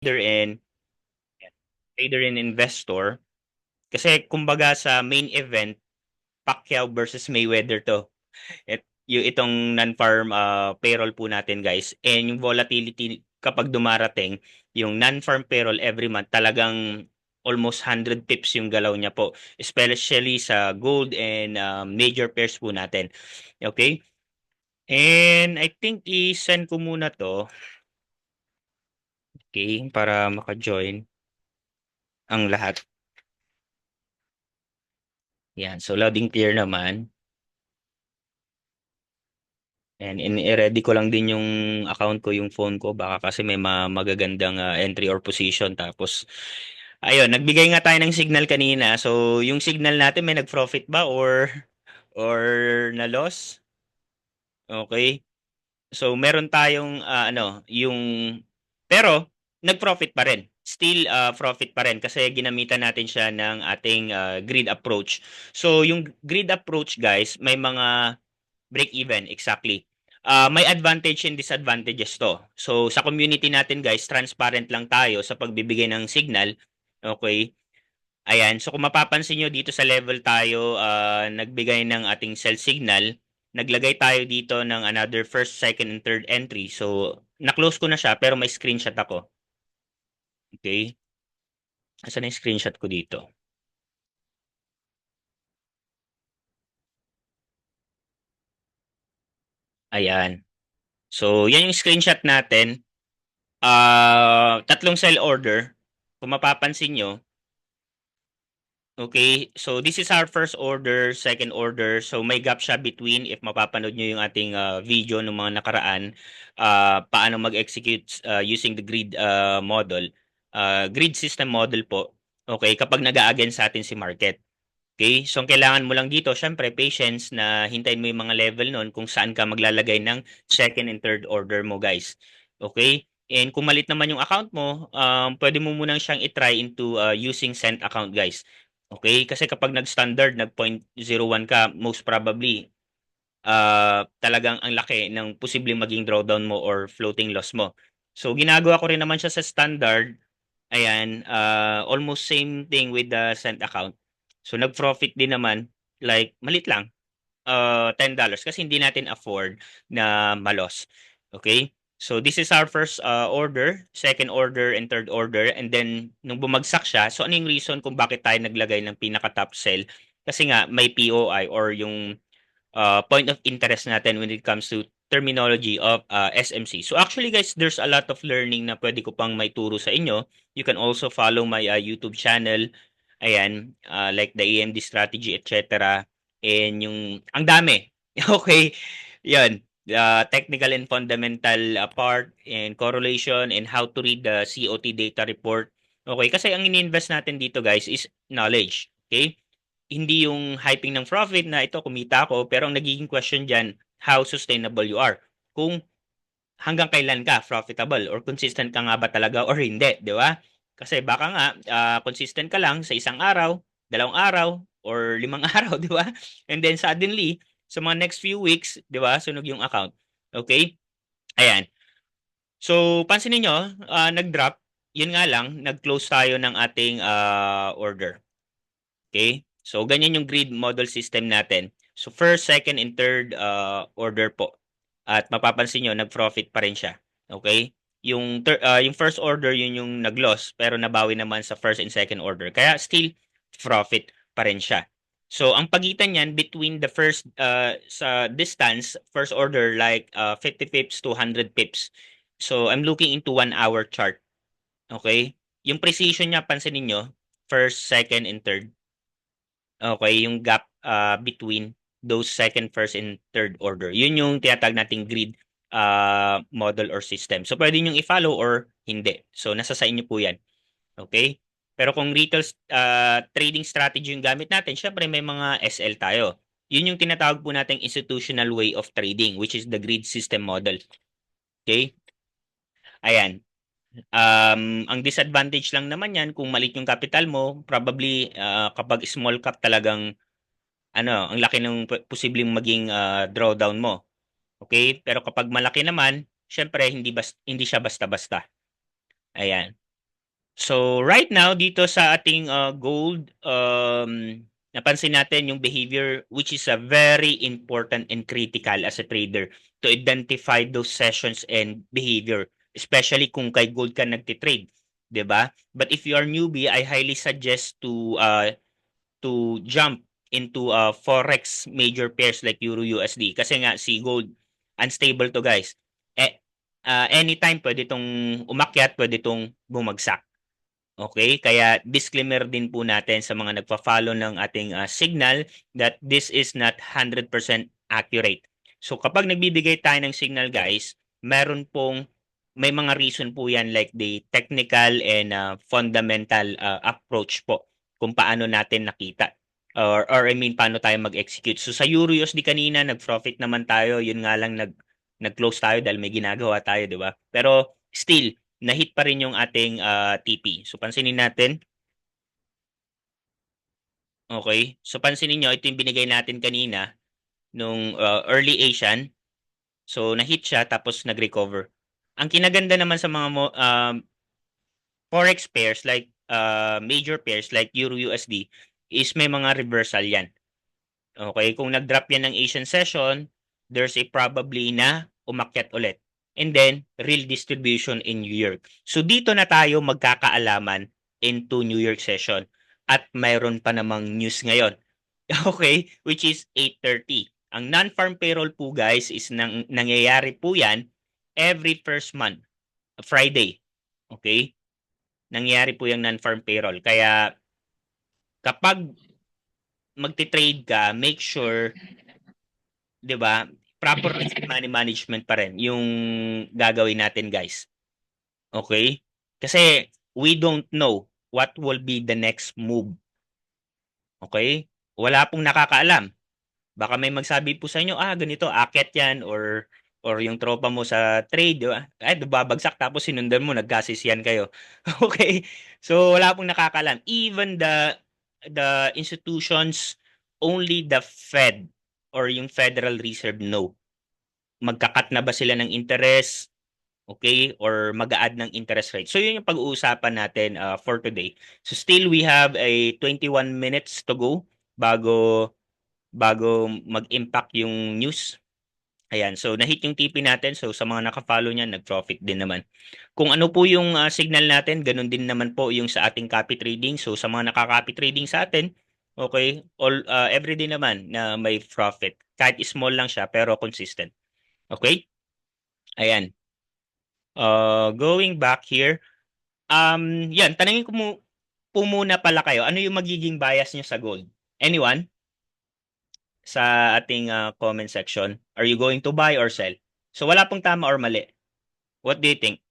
trader and investor. Kasi kumbaga sa main event, Pacquiao versus Mayweather to. Itong non-farm payroll po natin guys. And yung volatility kapag dumarating, yung non-farm payroll every month talagang almost 100 pips yung galaw niya po. Especially sa gold and major pairs po natin. Okay? And I think i-send ko muna to. Okay? Para maka-join ang lahat. Yan. So loading clear naman. And i-ready ko lang din yung account ko, yung phone ko. Baka kasi may magagandang entry or position. Tapos, ayun, nagbigay nga tayo ng signal kanina. So, yung signal natin, may nag-profit ba or na-loss? Okay. So, meron tayong, yung, pero, nag-profit pa rin. Still, profit pa rin kasi ginamitan natin siya ng ating grid approach. So, yung grid approach, guys, may mga break even, exactly. May advantage and disadvantages to. So, sa community natin guys, transparent lang tayo sa pagbibigay ng signal. Okay? Ayan. So, kung mapapansin nyo dito sa level tayo, nagbigay ng ating sell signal. Naglagay tayo dito ng another first, second, and third entry. So, na-close ko na siya pero may screenshot ako. Okay? Asan na yung screenshot ko dito? Ayan. So, yan yung screenshot natin. Tatlong sell order. Kung mapapansin nyo, okay, so this is our first order, second order. So may gap siya between, if mapapanood nyo yung ating video ng mga nakaraan, paano mag-execute using the grid model, grid system model po. Okay, kapag nag-a-against sa atin si market. Okay, so ang kailangan mo lang dito, syempre, patience na hintayin mo yung mga level nun kung saan ka maglalagay ng second and third order mo, guys. Okay? And kung malit naman yung account mo, pwede mo munang siyang itry into using sent account, guys. Okay? Kasi kapag nag-standard, nag 0.01 ka, most probably, talagang ang laki ng posibleng maging drawdown mo or floating loss mo. So, ginagawa ko rin naman siya sa standard. Ayan, almost same thing with the sent account. So, nag-profit din naman, like, malit lang, $10 kasi hindi natin afford na malos. Okay? So, this is our first order, second order, and third order. And then, nung bumagsak siya, so ano yung reason kung bakit tayo naglagay ng pinaka-top sell? Kasi nga, may POI or yung point of interest natin when it comes to terminology of SMC. So actually guys, there's a lot of learning na pwede ko pang may turo sa inyo. You can also follow my YouTube channel. Ayan, like the AMD strategy, etc. And yung, ang dami. Okay, yan. Technical and fundamental part and correlation and how to read the COT data report. Okay, kasi ang ini-invest natin dito guys is knowledge. Okay? Hindi yung hyping ng profit na ito kumita ako, pero ang nagiging question diyan, how sustainable you are. Kung hanggang kailan ka profitable or consistent ka nga ba talaga or hindi, di ba? Kasi baka nga consistent ka lang sa isang araw, dalawang araw, or limang araw, di ba? And then suddenly, sa mga next few weeks, di ba, sunog yung account. Okay? Ayan. So, pansinin nyo, nag-drop, yun nga lang, nag-close tayo ng ating order. Okay? So, ganyan yung grid model system natin. So, first, second, and third order po. At mapapansin nyo, nag-profit pa rin siya. Okay? Yung first order, yun yung nag-loss, pero nabawi naman sa first and second order. Kaya still, profit pa rin siya. So, ang pagitan niyan between the first, sa distance, first order, like 50 pips to 100 pips. So, I'm looking into 1 hour chart. Okay? Yung precision niya, pansinin nyo, first, second, and third. Okay, yung gap between those second, first, and third order. Yun yung tinatawag nating grid model or system. So, pwede nyo i-follow or hindi. So, nasa sa inyo po yan. Okay? Pero kung retail trading strategy yung gamit natin, syempre may mga SL tayo. Yun yung tinatawag po nating institutional way of trading, which is the grid system model. Okay? Ayan. Ang disadvantage lang naman yan, kung maliit yung capital mo, probably kapag small cap talagang ang laki ng posibleng maging drawdown mo. Okay? Pero kapag malaki naman, syempre hindi siya basta-basta. Ayan. So right now dito sa ating gold, napansin natin yung behavior which is a very important and critical as a trader to identify those sessions and behavior, especially kung kay gold ka nagtitrade, 'di ba? But if you are newbie, I highly suggest to jump into forex major pairs like Euro USD kasi nga si gold unstable to guys. Eh, anytime pwede itong umakyat, pwede itong bumagsak. Okay, kaya disclaimer din po natin sa mga nagfa-follow ng ating signal that this is not 100% accurate. So kapag nagbibigay tayo ng signal guys, may mga reason po yan like the technical and fundamental approach po kung paano natin nakita or I mean paano tayo mag-execute. So sa Euro USD kanina nag-profit naman tayo, yun nga lang nag-close tayo dahil may ginagawa tayo, di ba? Pero still na-hit pa rin yung ating TP. So, pansinin natin. Okay. So, pansinin nyo, ito yung binigay natin kanina nung early Asian. So, na-hit siya tapos nag-recover. Ang kinaganda naman sa mga forex pairs like major pairs like Euro USD is may mga reversal yan. Okay, kung nag-drop yan ng Asian session, there's a probably na umakyat ulit. And then, real distribution in New York. So, dito na tayo magkakaalaman into New York session. At mayroon pa namang news ngayon. Okay, which is 8:30. Ang non-farm payroll po guys is nangyayari po yan every first month, Friday. Okay? Nangyayari po yung non-farm payroll. Kaya, kapag magti-trade ka, make sure 'di ba? Proper risk money management pa rin yung gagawin natin, guys. Okay? Kasi we don't know what will be the next move. Okay? Wala pong nakakaalam. Baka may magsabi po sa inyo, ganito, akyat yan or yung tropa mo sa trade, di ba? Ay, babagsak tapos sinundan mo, nagkasisyan kayo. Okay? So, wala pong nakakaalam. Even the institutions, only the Fed or yung Federal Reserve know. Magkakat na ba sila ng interest? Okay? Or mag-a-add ng interest rate. So, yun yung pag-uusapan natin for today. So, still we have a 21 minutes to go bago bago mag-impact yung news. Ayan, so na-hit yung TP natin. So sa mga naka-follow niyan, nag-profit din naman. Kung ano po yung signal natin, ganun din naman po yung sa ating copy trading. So sa mga naka-copy trading sa atin, okay, everyday naman na may profit. Kahit small lang siya pero consistent. Okay? Ayan. Going back here, yan, tanungin ko po muna pala kayo, ano yung magiging bias niyo sa gold? Anyone? Sa ating comment section. Are you going to buy or sell? So wala pong tama or mali. What do you think?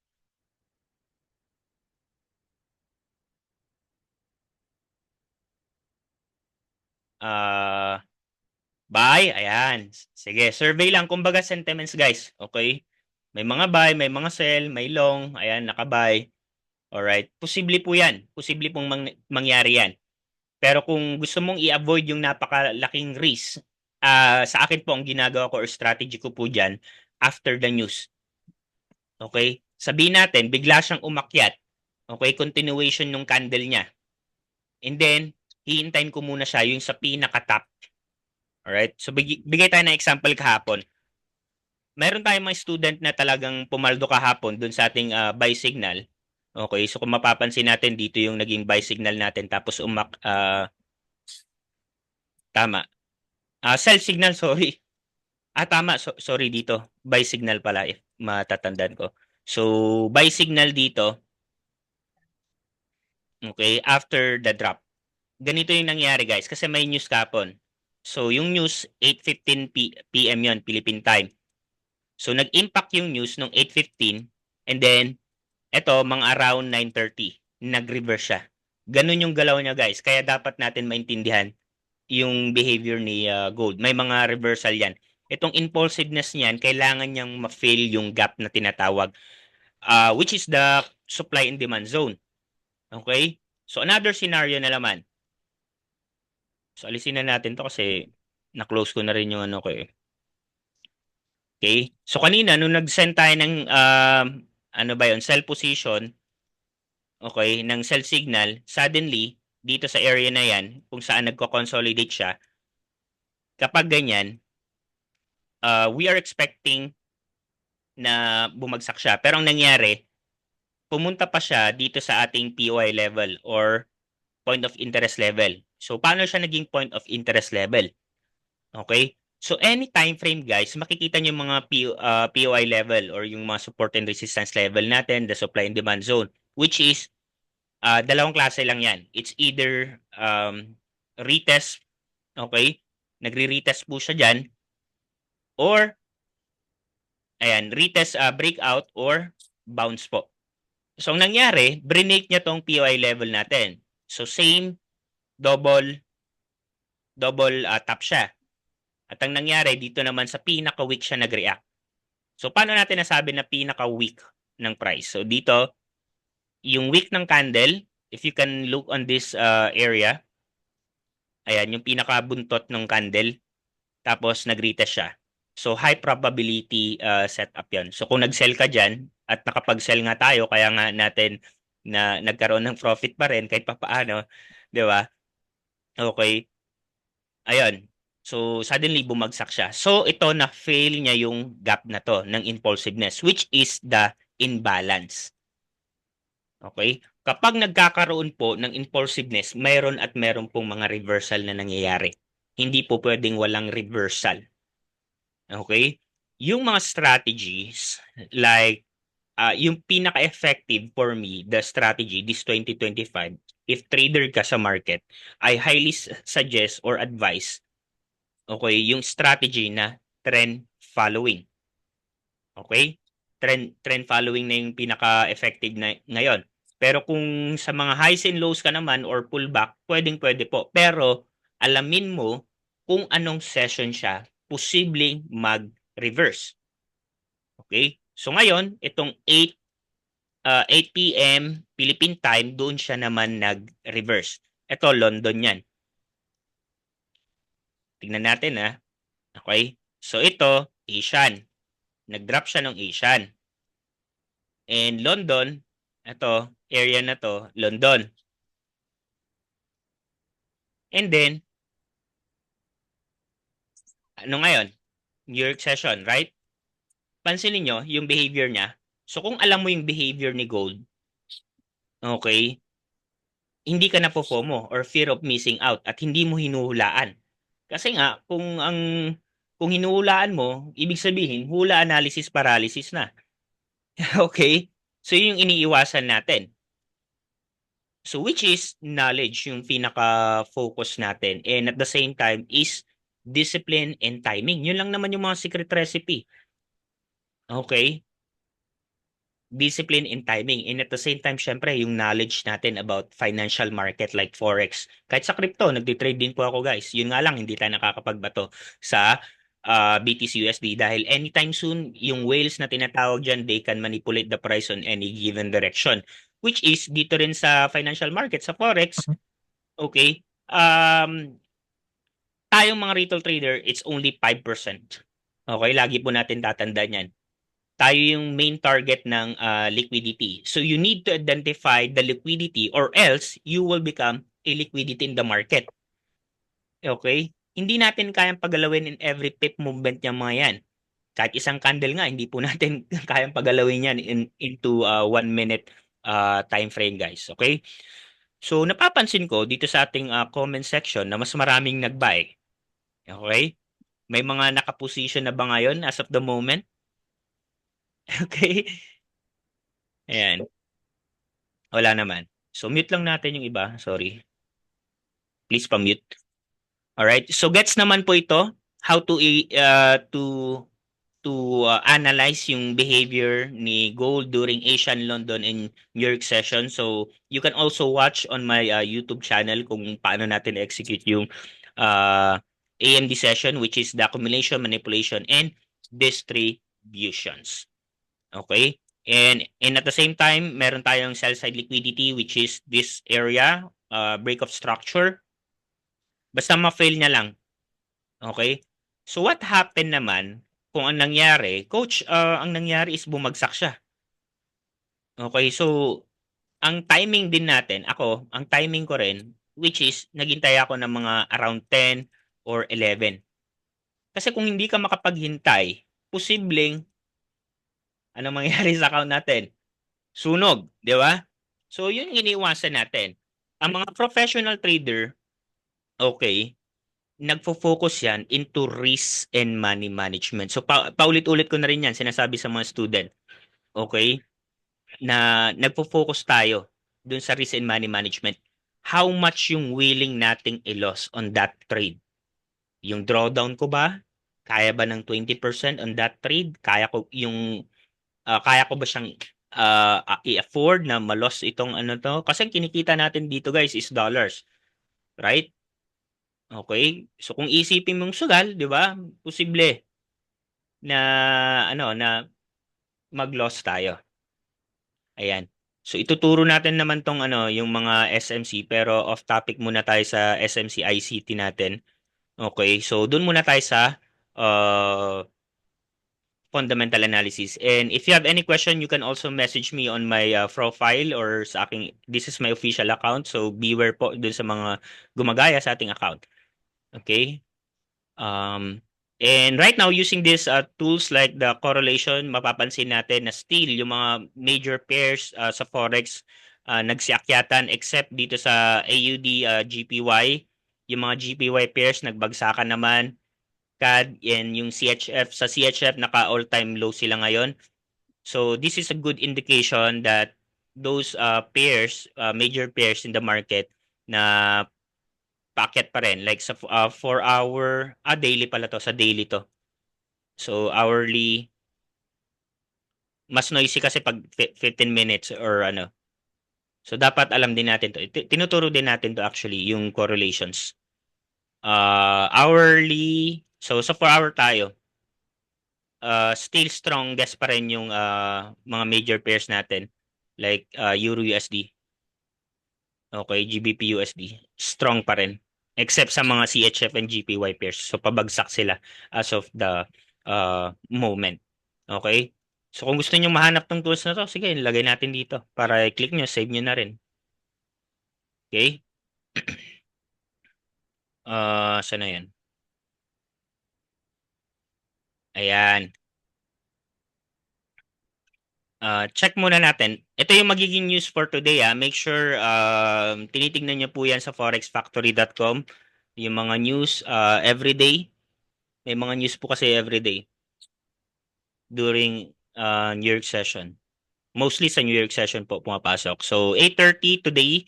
Uh, buy? Ayan. Sige, survey lang. Kumbaga sentiments guys. Okay? May mga buy, may mga sell, may long. Ayan, naka-buy. Alright. Posible po yan. Posible pong mangyari yan. Pero kung gusto mong i-avoid yung napakalaking risk, sa akin po ang ginagawa ko or strategy ko po dyan, after the news. Okay? Sabihin natin, bigla siyang umakyat. Okay? Continuation ng candle niya. And then, hihintayin ko muna siya yung sa pinaka-top. Alright? So, bigay tayo ng example kahapon. Meron tayong mga student na talagang pumaldo kahapon dun sa ating buy signal. Okay? So, kung mapapansin natin, dito yung naging buy signal natin. Tapos, tama. Sell signal, sorry. Tama. Sorry dito. Buy signal pala if matatandaan ko. So, buy signal dito. Okay? After the drop. Ganito yung nangyari guys kasi may news kapon. So yung news 8:15 PM yon Philippine time. So nag-impact yung news nung 8:15 and then eto mga around 9:30 nag-reverse siya. Ganun yung galaw niya guys. Kaya dapat natin maintindihan yung behavior ni gold. May mga reversal yan. Itong impulsiveness niyan, kailangan niyang ma-fill yung gap na tinatawag which is the supply and demand zone. Okay? So another scenario na naman. So, alisin na natin to kasi na-close ko na rin yung ano ko eh. Okay? So, kanina, nung nag-send tayo ng, ano ba yun, sell position, okay, ng sell signal, suddenly, dito sa area na yan, kung saan nagko-consolidate siya, kapag ganyan, we are expecting na bumagsak siya. Pero ang nangyari, pumunta pa siya dito sa ating POI level or point of interest level. So, paano siya naging point of interest level? Okay? So, any time frame guys, makikita niyo yung mga POI level or yung mga support and resistance level natin, the supply and demand zone, which is dalawang klase lang yan. It's either retest, okay? Nagre-retest po siya dyan, or ayan, retest breakout or bounce po. So, ang nangyari, brinake niya tong POI level natin. So, same, double tap siya. At ang nangyari, dito naman sa pinaka-weak siya nag-react. So, paano natin nasabi na pinaka-weak ng price? So, dito, yung weak ng candle, if you can look on this area, ayan, yung pinaka-buntot ng candle, tapos nag-retest siya. So, high probability setup yan. So, kung nag-sell ka dyan, at nakapag-sell nga tayo, kaya nga natin na nagkaroon ng profit pa rin kahit papaano, di ba? Okay. Ayun. So, suddenly bumagsak siya. So, ito na-fail niya yung gap na to ng impulsiveness, which is the imbalance. Okay? Kapag nagkakaroon po ng impulsiveness, mayroon at mayroon pong mga reversal na nangyayari. Hindi po pwedeng walang reversal. Okay? Yung mga strategies, like, yung pinaka-effective for me, the strategy, this 2025, if trader ka sa market, I highly suggest or advise, okay, yung strategy na trend following. Okay? Trend following na yung pinaka-effective na ngayon. Pero kung sa mga highs and lows ka naman or pullback, pwedeng-pwede po. Pero alamin mo kung anong session siya posibleng mag-reverse. Okay? So ngayon, itong 8 p.m. Philippine time, doon siya naman nag-reverse. Ito, London yan. Tingnan natin ha. Okay? So ito, Asian. Nag-drop siya ng Asian. And London, ito, area na to, London. And then, ano ngayon? New York session, right? Pansinin nyo yung behavior niya. So kung alam mo yung behavior ni gold, okay, hindi ka na po FOMO or fear of missing out at hindi mo hinuhulaan. Kasi nga, kung hinuhulaan mo, ibig sabihin, hula analysis paralysis na. Okay? So yun yung iniiwasan natin. So which is knowledge yung pinaka-focus natin. And at the same time is discipline and timing. Yun lang naman yung mga secret recipe. Okay? Discipline and timing. And at the same time, syempre, yung knowledge natin about financial market like Forex. Kahit sa crypto, nagtitrade din po ako guys. Yun nga lang, hindi tayo nakakapagbato sa BTC-USD dahil anytime soon, yung whales na tinatawag dyan, they can manipulate the price on any given direction. Which is, dito rin sa financial market, sa Forex, okay, tayong mga retail trader, it's only 5%. Okay, lagi po natin tatandaan yan. Tayo yung main target ng liquidity. So you need to identify the liquidity or else you will become a liquidity in the market. Okay? Hindi natin kayang pagalawin in every pip movement ng mga yan. Kahit isang candle nga, hindi po natin kayang pagalawin yan into 1 minute time frame guys. Okay? So napapansin ko dito sa ating comment section na mas maraming nag-buy. Okay? May mga nakaposition na ba ngayon as of the moment? Okay? Ayan. Wala naman. So, mute lang natin yung iba. Sorry. Please pa-mute. Alright. So, gets naman po ito. How to analyze yung behavior ni gold during Asian, London, and New York session. So, you can also watch on my YouTube channel kung paano natin execute yung AMD session, which is the accumulation, manipulation, and distributions. Okay? And at the same time, meron tayong sell side liquidity, which is this area, break of structure. Basta ma-fail niya lang. Okay? So what happened naman, kung ang nangyari, coach, ang nangyari is bumagsak siya. Okay, so ang timing din natin, ang timing ko rin, which is, naghintay ako ng mga around 10 or 11. Kasi kung hindi ka makapaghintay, posibleng, anong mangyayari sa account natin? Sunog, di ba? So, yun yung iniiwasan natin. Ang mga professional trader, okay, nagfo-focus yan into risk and money management. So, paulit-ulit ko na rin yan, sinasabi sa mga student, okay, na nagfo-focus tayo dun sa risk and money management. How much yung willing nating i-loss on that trade? Yung drawdown ko ba? Kaya ba ng 20% on that trade? Kaya ko ba siyang i-afford na malos itong ano to? Kasi ang kinikita natin dito guys is dollars, right? Okay? So kung isipin mong sugal, 'di ba? Posible na na mag-loss tayo. Ayan. So ituturo natin naman tong yung mga SMC pero off topic muna tayo sa SMC ICT natin. Okay? So doon muna tayo sa uh, fundamental analysis. And if you have any question, you can also message me on my profile or sa aking, this is my official account. So beware po dun sa mga gumagaya sa ating account. Okay? Um, and right now, using these tools like the correlation, mapapansin natin na still yung mga major pairs sa Forex nagsiakyatan except dito sa AUD, GPY. Yung mga GPY pairs nagbagsakan naman. CAD and yung CHF. Sa CHF, naka all-time low sila ngayon. So this is a good indication that those pairs, major pairs in the market na packet pa rin. Like sa 4 hour, daily pala to, sa daily to. So hourly, mas noisy kasi pag 15 minutes or ano. So dapat alam din natin to. Tinuturo din natin to actually, yung correlations. Hourly, so sa 4 hour tayo. Still strongest pa rin yung mga major pairs natin. Like Euro USD. Okay, GBP USD. Strong pa rin. Except sa mga CHF and GPY pairs. So pabagsak sila as of the moment. Okay? So kung gusto niyo mahanap ng tools na to, sige, ilagay natin dito para i-click nyo, save nyo na rin. Okay? Saan na yan? Ayan. Check muna natin. Ito yung magiging news for today. Make sure tinitingnan niyo po yan sa forexfactory.com. Yung mga news everyday. May mga news po kasi everyday during New York session. Mostly sa New York session po pumapasok. So 8:30 today,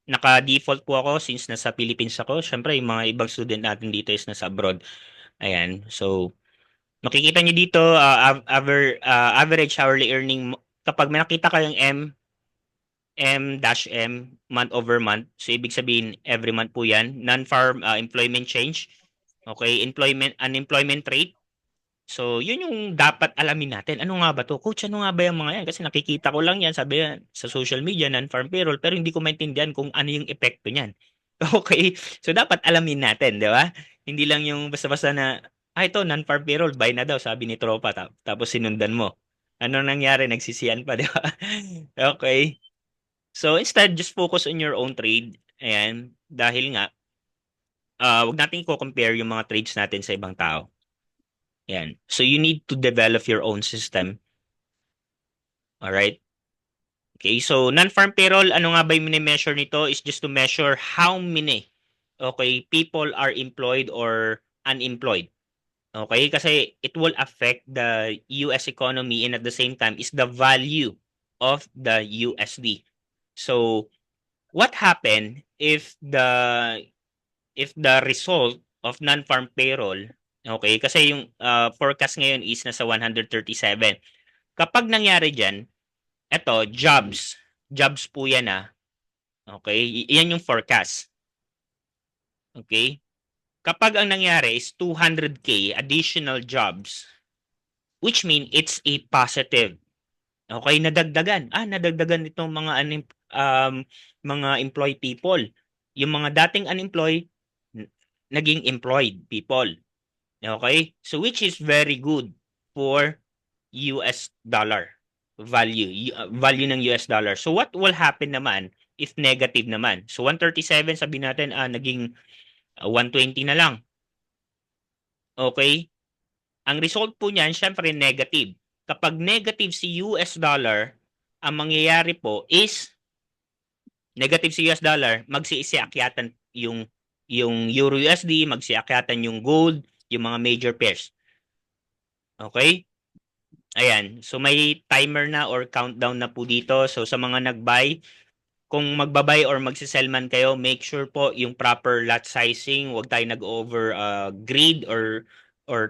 naka-default po ako since nasa Philippines ako. Syempre, yung mga ibang student natin dito is nasa abroad. Ayan. So makikita niyo dito average hourly earning kapag may nakita kayong M-M month over month. So ibig sabihin every month po 'yan. Non-farm employment change. Okay, unemployment rate. So, yun yung dapat alamin natin. Ano nga ba to? Coach, ano nga ba yung mga yan? Kasi nakikita ko lang yan, sabi yan, sa social media, non-farm payroll, pero hindi ko maintindihan kung ano yung epekto niyan. Okay? So, dapat alamin natin, di ba? Hindi lang yung basta-basta na, ito, non-farm payroll, buy na daw, sabi ni Tropa, tapos sinundan mo. Ano nangyari? Nagsisiyan pa, di ba? Okay. So, instead, just focus on your own trade. Ayan. Dahil nga, wag natin i-compare yung mga trades natin sa ibang tao. Yan. So you need to develop your own system. All right? Okay, so non-farm payroll, ano nga ba yung mini-measure nito is just to measure how many people are employed or unemployed. Okay, kasi it will affect the US economy and at the same time is the value of the USD. So what happened if the result of non-farm payroll, okay, kasi yung forecast ngayon is nasa 137. Kapag nangyari dyan, eto, jobs po yan okay, yan yung forecast. Okay, kapag ang nangyari is 200K additional jobs, which mean it's a positive. Okay, nadagdagan itong mga employed people. Yung mga dating unemployed, naging employed people. Okay? So which is very good for US dollar. value ng US dollar. So what will happen naman if negative naman? So 137 sabi natin naging 120 na lang. Okay? Ang result po niyan syempre negative. Kapag negative si US dollar, ang mangyayari po is negative si US dollar, magsiisiakyatan yung Euro USD, magsiakyatan yung gold, yung mga major pairs. Okay? Ayan. So may timer na or countdown na po dito. So sa mga nag-buy, kung magbabay or magsisell man kayo, make sure po yung proper lot sizing, huwag tayo nag-over greed or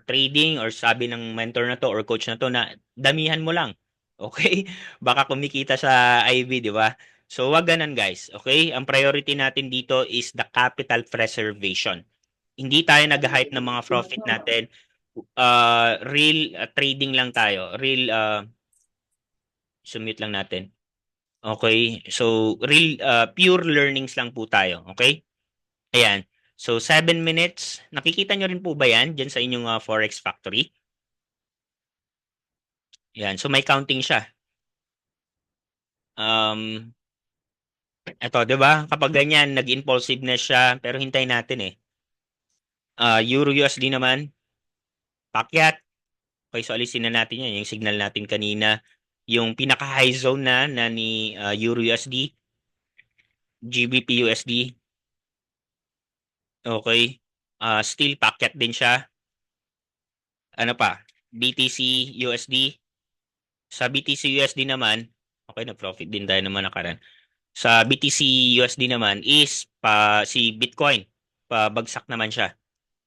trading or sabi ng mentor na to or coach na to na damihan mo lang. Okay? Baka kumikita sa IB, di ba? So wag ganun guys. Okay? Ang priority natin dito is the capital preservation. Hindi tayo nag-hype ng mga profit natin. Real trading lang tayo. Real submit lang natin. Okay? So, pure learnings lang po tayo. Okay? Ayan. So, 7 minutes. Nakikita nyo rin po ba yan dyan sa inyong Forex Factory? Ayan. So, may counting siya. Ito, di ba? Kapag ganyan, nag-impulsive na siya, pero hintay natin eh. Euro USD naman, pakyat. Okay, so alisin na natin yan. Yung signal natin kanina. Yung pinaka-high zone na ni Euro USD, GBP USD. Okay. Still packet din siya. Ano pa? BTC USD. Sa BTC USD naman, okay, na-profit din tayo naman nakaraan. Sa BTC USD naman is si Bitcoin, pabagsak naman siya.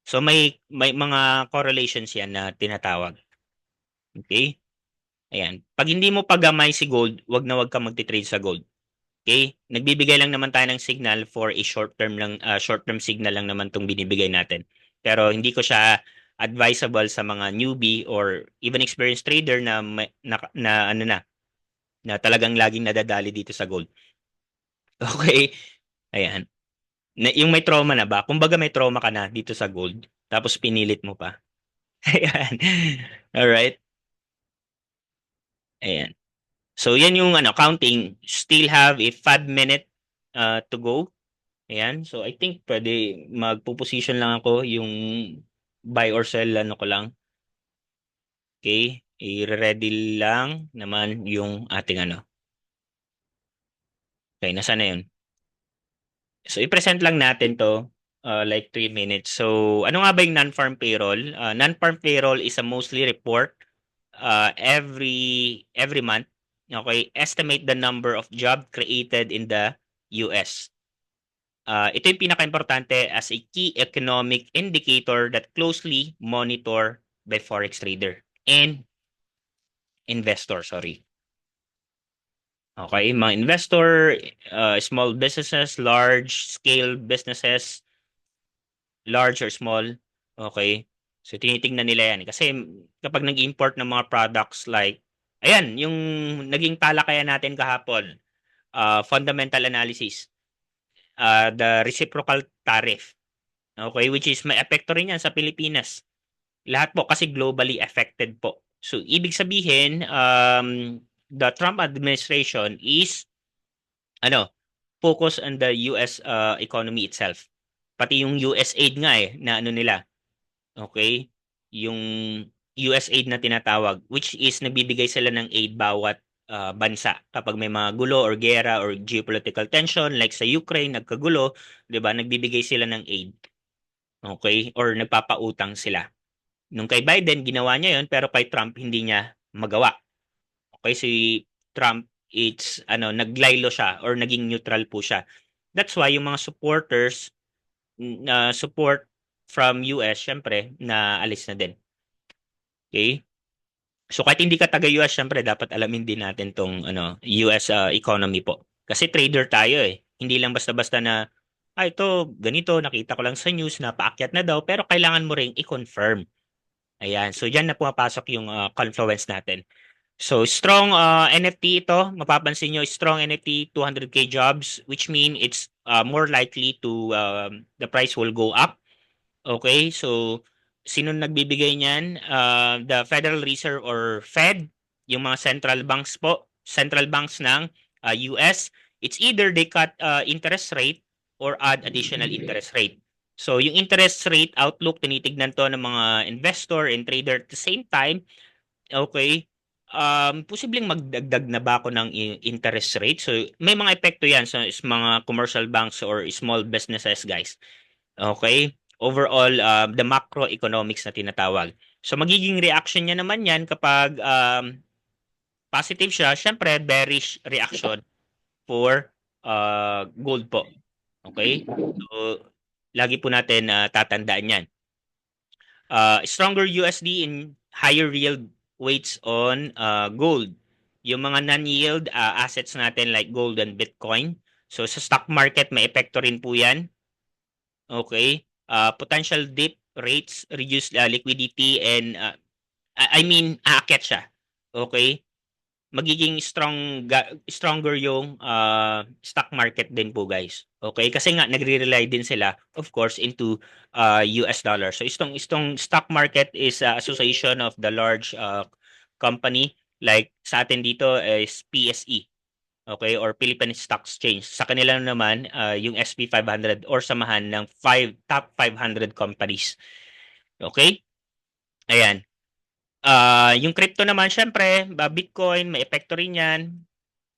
So may mga correlations yan na tinatawag. Okay? Ayan. Pag hindi mo pagamay si gold, wag ka magti-trade sa gold. Okay? Nagbibigay lang naman tayo ng signal for a short-term signal lang naman tong binibigay natin. Pero hindi ko siya advisable sa mga newbie or even experienced trader na talagang laging nadadali dito sa gold. Okay? Ayan. Yung may trauma na ba? Kumbaga may trauma ka na dito sa gold, tapos pinilit mo pa. Ayan. Alright? Ayan. So, yan yung counting. Still have a 5 minute to go. Ayan. So, I think pwede magpo-position lang ako yung buy or sell ko lang. Okay. I-ready lang naman yung ating Okay, nasa na yun? So, i-present lang natin to like 3 minutes. So, ano nga ba yung non-farm payroll? Non-farm payroll is a mostly report every month. Okay, estimate the number of job created in the US. Ito yung pinaka-importante as a key economic indicator that closely monitor by forex trader and investor, sorry. Okay, mga investor, small businesses, large scale businesses, large or small. Okay. So tinitingnan nila yan. Kasi kapag nag-import ng mga products like, ayan, yung naging talakayan natin kahapon, fundamental analysis, the reciprocal tariff. Okay, which is may epekto rin yan sa Pilipinas. Lahat po kasi globally affected po. So ibig sabihin, the Trump administration is focus on the US economy itself. Pati yung US aid nga na nila. Okay? Yung US aid na tinatawag, which is nagbibigay sila ng aid bawat bansa kapag may mga gulo or gera or geopolitical tension like sa Ukraine nagkagulo, 'di ba? Nagbibigay sila ng aid. Okay? Or nagpapautang sila. Nung kay Biden ginawa niya 'yon pero kay Trump hindi niya magawa. Okay, si Trump naglaylo siya or naging neutral po siya. That's why yung mga supporters na support from US syempre na alis na din. Okay? So kahit hindi ka taga US, syempre dapat alamin din natin tong US economy po. Kasi trader tayo eh. Hindi lang basta-basta na ito ganito nakita ko lang sa news na paakyat na daw pero kailangan mo ring i-confirm. Ayan. So diyan na pumapasok yung confluence natin. So strong NFT ito, mapapansin nyo strong NFT 200k jobs which mean it's more likely to the price will go up. Okay? So sino nagbibigay niyan? The Federal Reserve or Fed yung mga central banks ng US, it's either they cut interest rate or add additional interest rate. So yung interest rate outlook, tinitignan to ng mga investor and trader at the same time. Okay. Posibleng magdagdag na ba ako ng interest rate? So, may mga epekto yan sa mga commercial banks or small businesses, guys. Okay? Overall, the macroeconomics na tinatawag. So, magiging reaction niya naman yan kapag positive siya. Syempre, bearish reaction for gold po. Okay? So, lagi po natin tatandaan yan. Stronger USD and higher yield weights on gold. Yung mga non-yield assets natin like gold and Bitcoin. So sa stock market may epekto rin po 'yan. Okay? Potential dip rates, reduced liquidity and I mean aakyat siya. Okay? Magiging stronger yung stock market din po, guys. Okay? Kasi nga nagre-rely din sila of course into US dollar. So itong stock market is association of the large company like sa atin dito is PSE. Okay? Or Philippine Stock Exchange. Sa kanila naman yung SP 500 or samahan ng top 500 companies. Okay? Ayan. Yung crypto naman, syempre, Bitcoin, may epekto rin yan.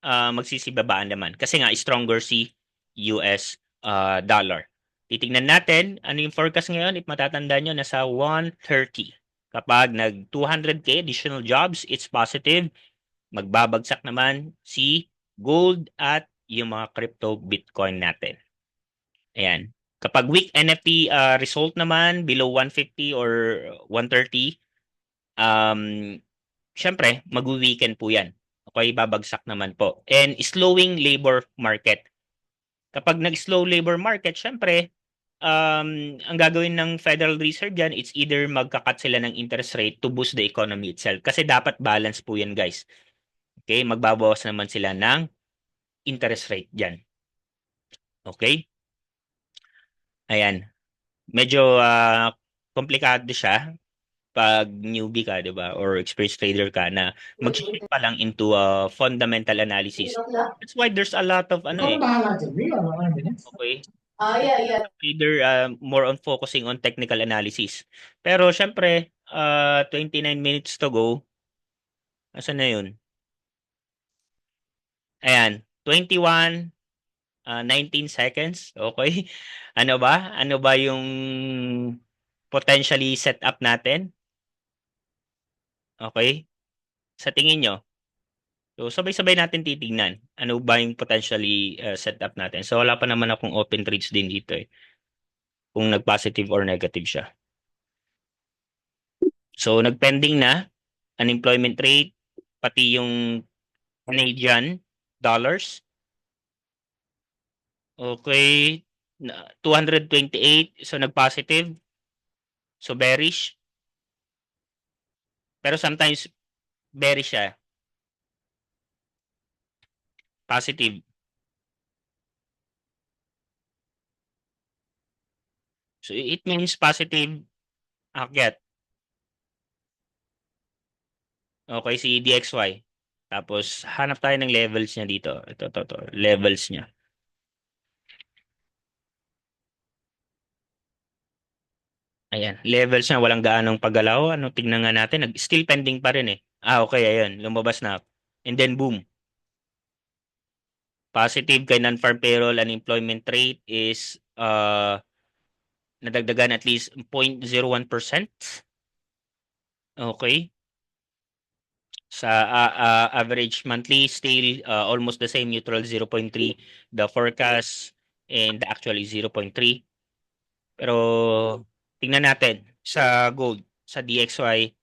Magsisibabaan naman. Kasi nga, stronger si US dollar. Titignan natin, ano yung forecast ngayon? If matatandaan nyo, nasa 130. Kapag nag 200K additional jobs, it's positive. Magbabagsak naman si gold at yung mga crypto Bitcoin natin. Ayan. Kapag weak NFT result naman, below 150 or 130, syempre, mag-weekend po yan. Okay, babagsak naman po. And slowing labor market. Kapag nag-slow labor market, syempre, ang gagawin ng Federal Reserve dyan, it's either magkakat sila ng interest rate to boost the economy itself. Kasi dapat balance po yan, guys. Okay, magbabawas naman sila ng interest rate dyan. Okay? Ayan. Medyo komplikado siya pag newbie ka, 'di ba? Or experienced trader ka na mag-shift pa lang into fundamental analysis. That's why there's a lot of ano eh, okay? Trader more on focusing on technical analysis. Pero syempre, 29 minutes to go. Asan na 'yun? Ayan, 21 19 seconds. Okay? Ano ba? Ano ba yung potentially set up natin? Okay? Sa tingin nyo? So, sabay-sabay natin titignan. Ano ba yung potentially set up natin? So, wala pa naman akong open trades din dito eh. Kung nag-positive or negative siya. So, nag-pending na. Unemployment rate, pati yung Canadian dollars. Okay. 228. So, nag-positive. So, bearish. Pero sometimes, bearish siya. Positive. So, it means positive akyat. Okay, si DXY. Tapos, hanap tayo ng levels niya dito. Ito. Levels niya. Ayan. Levels niya, walang gaanong paggalaw. Ano, tignan nga natin. Still pending pa rin eh. Okay, ayun. Lumabas na. And then, boom. Positive kay non-farm payroll unemployment rate is nadagdagan at least 0.01%. Okay. Sa average monthly, still almost the same, neutral 0.3. The forecast and the actual is 0.3. Pero tingnan natin sa gold, sa DXY.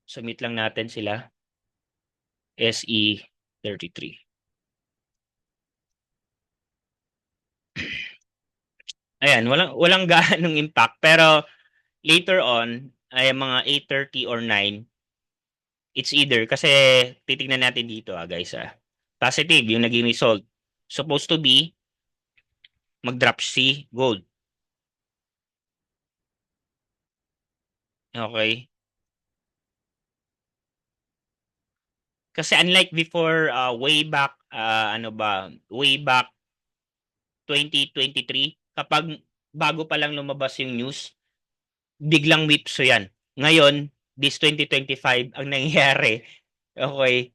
Submit lang natin sila. SE33. Ayan, walang gaanong impact pero later on ay mga 8:30 or 9, it's either kasi titingnan natin dito guys positive yung naging result. Supposed to be mag-drop si gold. Okay? Kasi unlike before, way back 2023, kapag bago pa lang lumabas yung news, biglang whipso yan. Ngayon, this 2025, ang nangyayari, okay,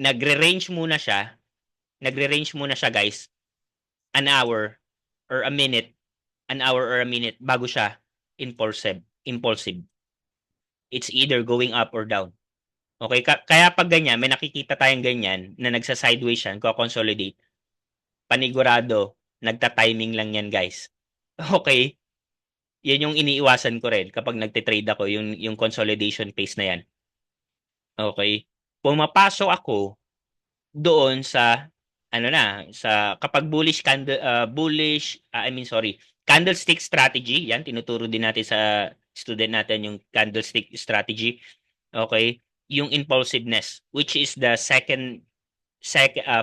nagre-range muna siya, nagre-range muna siya guys, an hour or a minute, an hour or a minute bago siya impulsive. Impulsive. It's either going up or down. Okay, kaya pag ganyan, may nakikita tayong ganyan na nagsa-sideways siya, consolidate, panigurado, nagta-timing lang yan guys. Okay? Yan yung iniiwasan ko rin kapag nagte-trade ako, yung consolidation phase na yan. Okay? Pumapasok ako doon sa ano na, sa kapag candlestick strategy, yan tinuturo din natin sa student natin yung candlestick strategy. Okay? Yung impulsiveness, which is the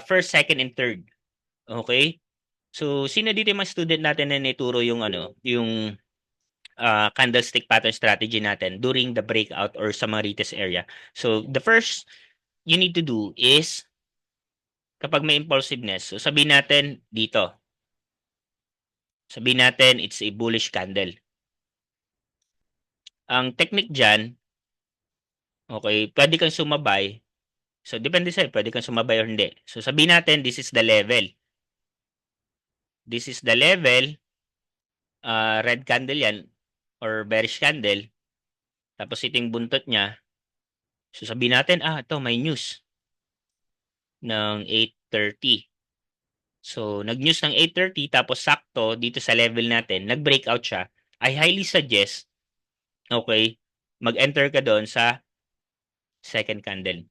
first, second, and third. Okay? So, sino dito yung mga student natin na nituro yung candlestick pattern strategy natin during the breakout or sa mga retest area? So, the first you need to do is kapag may impulsiveness, so sabihin natin dito. Sabihin natin it's a bullish candle. Ang technique dyan, okay, pwede kang sumabay. So, depende sa'yo, pwede kang sumabay or hindi. So, sabihin natin this is the level. This is the level. Red candle yan or bearish candle. Tapos ito yung buntot niya. So, sabihin natin, ito may news ng 8:30. So, nag-news ng 8:30 tapos sakto dito sa level natin, nag-breakout siya. I highly suggest, okay, mag-enter ka doon sa second candle.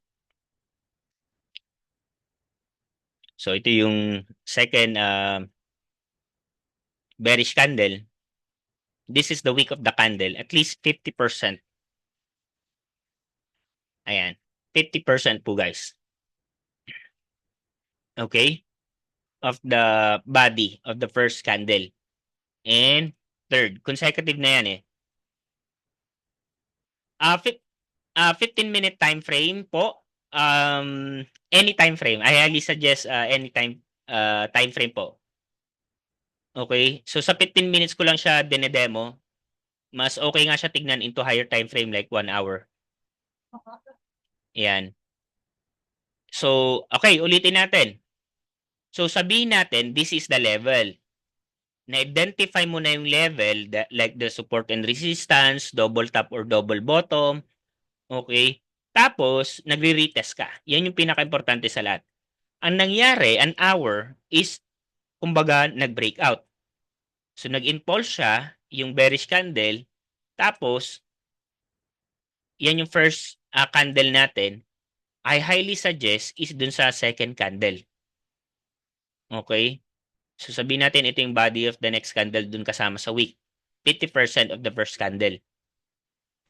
So, ito yung second bearish candle. This is the wick of the candle. At least 50%. Ayan. 50% po guys. Okay? Of the body of the first candle. And third. Consecutive na yan eh. 15-minute time frame po. Any time frame. I highly suggest any time frame po. Okay? So sa 15 minutes ko lang siya dinedemo. Mas okay nga siya tignan into higher time frame like 1 hour. Yan. So, okay, ulitin natin. So sabihin natin, this is the level. Na-identify mo na yung level, like the support and resistance, double top or double bottom. Okay? Tapos, nagre-retest ka. Yan yung pinaka-importante sa lahat. Ang nangyari, an hour, is, kumbaga, nag-breakout. So, nag-impulse siya, yung bearish candle, tapos, yan yung first candle natin, I highly suggest is dun sa second candle. Okay? So, sabihin natin, ito yung body of the next candle dun kasama sa wick. 50% of the first candle.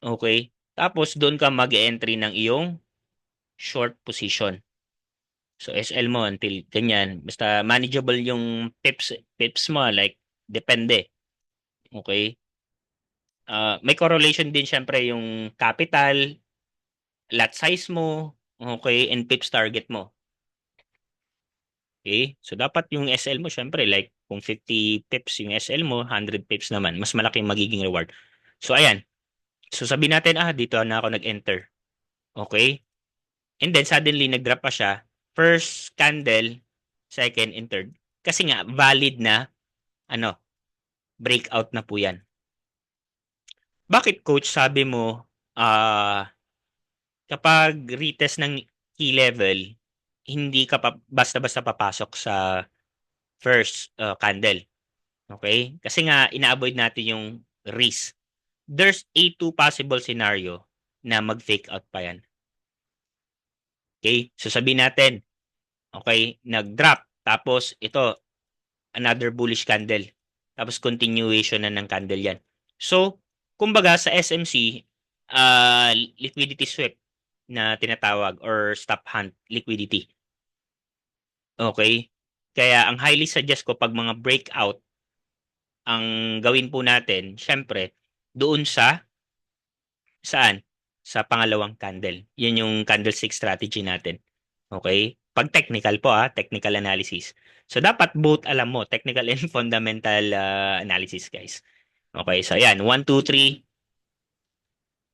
Okay? Tapos, doon ka mag-entry ng iyong short position. So, SL mo until ganyan. Basta manageable yung pips mo. Like, depende. Okay? May correlation din syempre yung capital, lot size mo, okay, and pips target mo. Okay? So, dapat yung SL mo syempre like kung 50 pips yung SL mo, 100 pips naman. Mas malaki yung magiging reward. So, ayan. So, sabihin natin, dito na ako nag-enter. Okay? And then, suddenly, nag-drop pa siya. First candle, second, and third. Kasi nga, valid na, breakout na po yan. Bakit, coach, sabi mo, kapag retest ng key level, hindi ka basta-basta papasok sa first candle. Okay? Kasi nga, ina-avoid natin yung risk. There's two possible scenario na mag-fake out pa yan. Okay? So sabihin natin, okay, nag-drop. Tapos ito, another bullish candle. Tapos continuation na ng candle yan. So, kumbaga sa SMC, liquidity sweep na tinatawag or stop hunt liquidity. Okay? Kaya ang highly suggest ko pag mga breakout, ang gawin po natin, syempre, doon sa Saan? Sa pangalawang candle. Yun yung candlestick strategy natin. Okay? Pag technical po technical analysis. So dapat both alam mo, technical and fundamental analysis guys. Okay, so ayan, 1, 2, 3.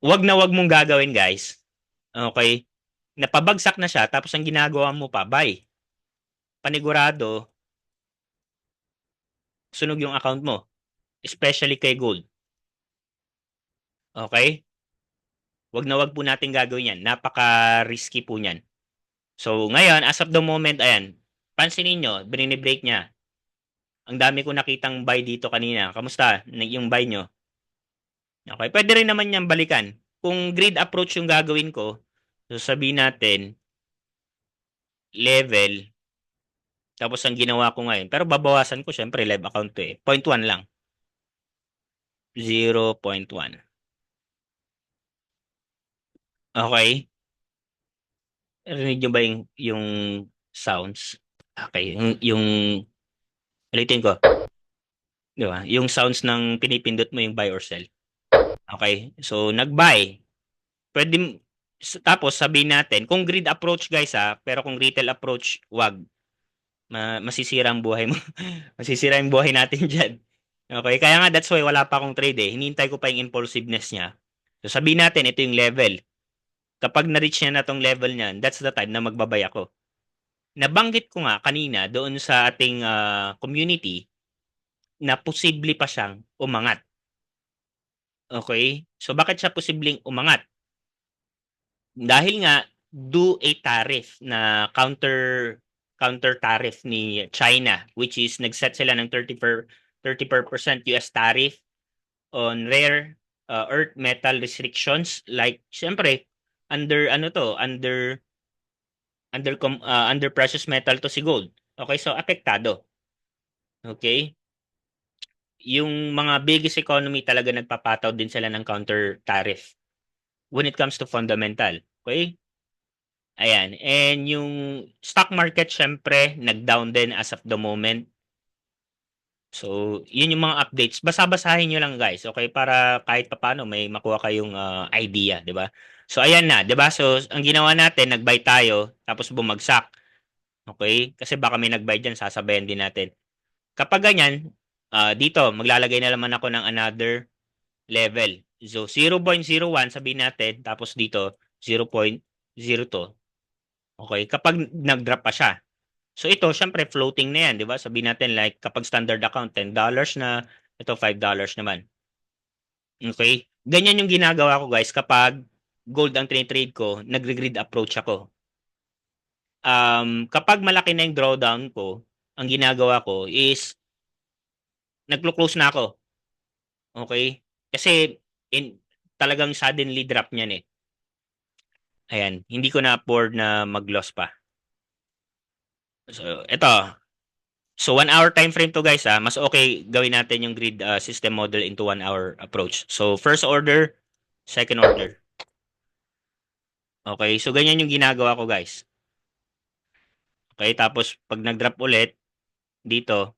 Wag mong gagawin guys. Okay? Napabagsak na siya tapos ang ginagawa mo pa, buy. Panigurado, sunog yung account mo. Especially kay gold. Okay? Wag po natin gagawin yan. Napaka-risky po niyan. So, ngayon, as of the moment, ayan, pansinin nyo, binini-break niya. Ang dami ko nakitang buy dito kanina. Kamusta? Yung buy nyo? Okay, pwede rin naman niyang balikan. Kung grid approach yung gagawin ko, so sabihin natin, level, tapos ang ginawa ko ngayon, pero babawasan ko, syempre, live account to 0.1 lang. 0.1. Okay? Rinig nyo ba yung sounds? Okay, yung ulitin ko. Di ba? Yung sounds ng pinipindot mo yung buy or sell. Okay? So, nag-buy. Pwede, tapos sabihin natin, kung grid approach guys pero kung retail approach, wag. Masisira ang buhay mo. Masisira yung buhay natin dyan. Okay? Kaya nga, that's why wala pa akong trade Hinintay ko pa yung impulsiveness niya. So, sabihin natin, ito yung level. Kapag na-reach niya na tong level niyan, that's the time na magbabay ako. Nabanggit ko nga kanina doon sa ating community na posible pa siyang umangat. Okay? So bakit siya posibleng umangat? Dahil nga do a tariff na counter tariff ni China which is nag-set sila ng 30% US tariff on rare earth metal restrictions like syempre under precious metal to si gold. Okay, so apektado. Okay? Yung mga biggest economy talaga nagpapataw din sila ng counter tariff when it comes to fundamental. Okay? Ayan. And yung stock market, syempre, nag-down din as of the moment. So, yun yung mga updates. Basa-basahin nyo lang, guys. Okay? Para kahit papaano may makuha kayong idea, di ba? So, ayan na, di ba? So, ang ginawa natin, nag-buy tayo, tapos bumagsak. Okay? Kasi baka may nag-buy dyan, sasabayan din natin. Kapag ganyan, dito, maglalagay na naman ako ng another level. So, 0.01 sabihin natin, tapos dito, 0.02. Okay? Kapag nag-drop pa siya. So, ito, syempre, floating na yan, di ba? Sabihin natin, like, kapag standard account, $10 na, ito, $5 naman. Okay? Ganyan yung ginagawa ko, guys, kapag gold ang trade ko, nagre-grid approach ako. Kapag malaki na yung drawdown ko, ang ginagawa ko is, naglo-close na ako. Okay? Kasi, talagang suddenly drop niyan Ayan, hindi ko na afford na mag-loss pa. So, ito. So, 1 hour time frame to guys mas okay gawin natin yung grid system model into 1 hour approach. So, first order, second order. Okay, so ganyan yung ginagawa ko guys. Okay, tapos pag nag-drop ulit, dito,